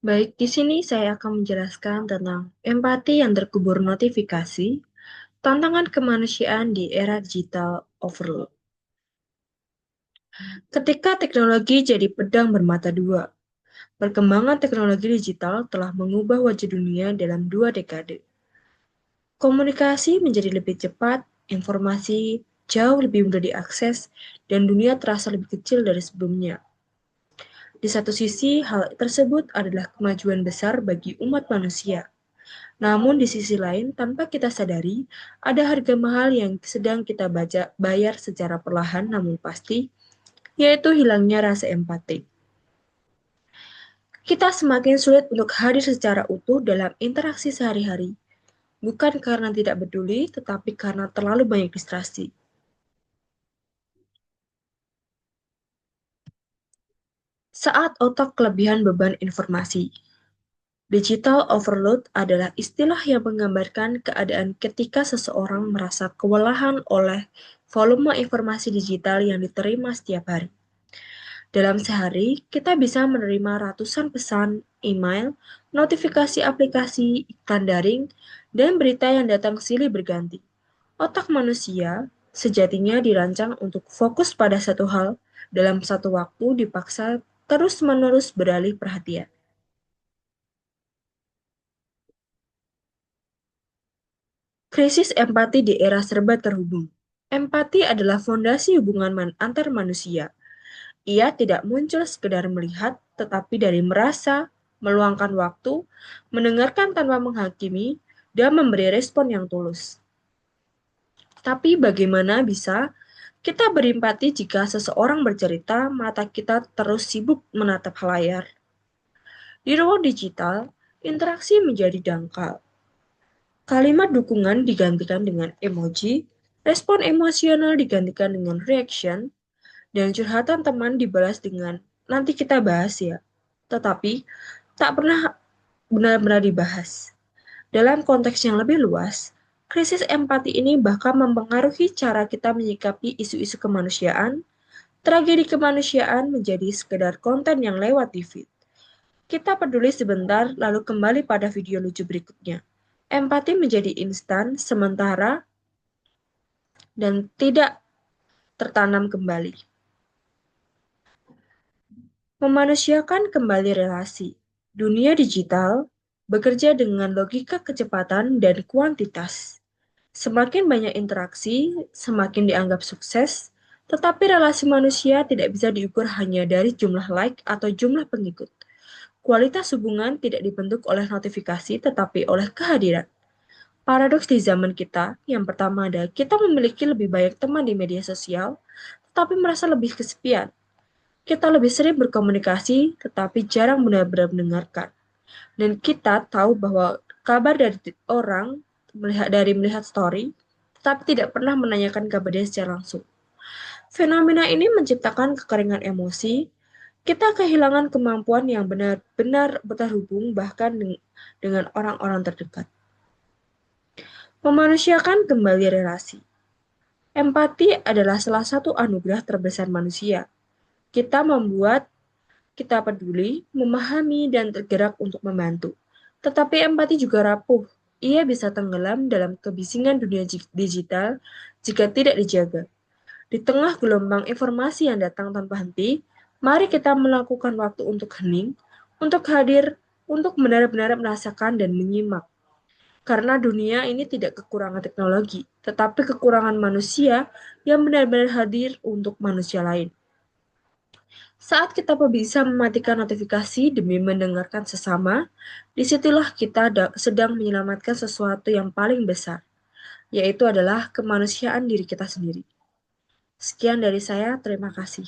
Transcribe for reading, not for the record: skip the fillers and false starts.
Baik, di sini saya akan menjelaskan tentang empati yang terkubur notifikasi, tantangan kemanusiaan di era digital overload. Ketika teknologi jadi pedang bermata dua, perkembangan teknologi digital telah mengubah wajah dunia dalam 2 dekade. Komunikasi menjadi lebih cepat, informasi jauh lebih mudah diakses, dan dunia terasa lebih kecil dari sebelumnya. Di satu sisi, hal tersebut adalah kemajuan besar bagi umat manusia. Namun di sisi lain, tanpa kita sadari, ada harga mahal yang sedang kita bayar secara perlahan namun pasti, yaitu hilangnya rasa empati. Kita semakin sulit untuk hadir secara utuh dalam interaksi sehari-hari, bukan karena tidak peduli, tetapi karena terlalu banyak distraksi. Saat otak kelebihan beban informasi, digital overload adalah istilah yang menggambarkan keadaan ketika seseorang merasa kewalahan oleh volume informasi digital yang diterima setiap hari. Dalam sehari, kita bisa menerima ratusan pesan, email, notifikasi aplikasi, iklan daring, dan berita yang datang silih berganti. Otak manusia sejatinya dirancang untuk fokus pada satu hal dalam satu waktu dipaksa terus-menerus beralih perhatian. Krisis empati di era serba terhubung. Empati adalah fondasi hubungan antar manusia. Ia tidak muncul sekedar melihat, tetapi dari merasa, meluangkan waktu, mendengarkan tanpa menghakimi, dan memberi respon yang tulus. Tapi bagaimana bisa kita berempati jika seseorang bercerita, mata kita terus sibuk menatap layar? Di ruang digital, interaksi menjadi dangkal. Kalimat dukungan digantikan dengan emoji, respon emosional digantikan dengan reaction, dan curhatan teman dibalas dengan nanti kita bahas ya. Tetapi tak pernah benar-benar dibahas. Dalam konteks yang lebih luas, krisis empati ini bahkan mempengaruhi cara kita menyikapi isu-isu kemanusiaan. Tragedi kemanusiaan menjadi sekedar konten yang lewat di feed. Kita peduli sebentar, lalu kembali pada video lucu berikutnya. Empati menjadi instan, sementara, dan tidak tertanam kembali. Memanusiakan kembali relasi. Dunia digital bekerja dengan logika kecepatan dan kuantitas. Semakin banyak interaksi, semakin dianggap sukses, tetapi relasi manusia tidak bisa diukur hanya dari jumlah like atau jumlah pengikut. Kualitas hubungan tidak dibentuk oleh notifikasi, tetapi oleh kehadiran. Paradoks di zaman kita, yang pertama adalah kita memiliki lebih banyak teman di media sosial, tetapi merasa lebih kesepian. Kita lebih sering berkomunikasi, tetapi jarang benar-benar mendengarkan. Dan kita tahu bahwa kabar dari orang melihat story, tetapi tidak pernah menanyakan kabarnya secara langsung. Fenomena ini menciptakan kekeringan emosi. Kita kehilangan kemampuan yang benar-benar terhubung bahkan dengan orang-orang terdekat. Memanusiakan kembali relasi. Empati adalah salah satu anugerah terbesar manusia. Kita membuat kita peduli, memahami, dan tergerak untuk membantu. Tetapi empati juga rapuh. Ia bisa tenggelam dalam kebisingan dunia digital jika tidak dijaga. Di tengah gelombang informasi yang datang tanpa henti, mari kita melakukan waktu untuk hening, untuk hadir, untuk benar-benar merasakan dan menyimak. Karena dunia ini tidak kekurangan teknologi, tetapi kekurangan manusia yang benar-benar hadir untuk manusia lain. Saat kita bisa mematikan notifikasi demi mendengarkan sesama, disitulah kita sedang menyelamatkan sesuatu yang paling besar, yaitu adalah kemanusiaan diri kita sendiri. Sekian dari saya, terima kasih.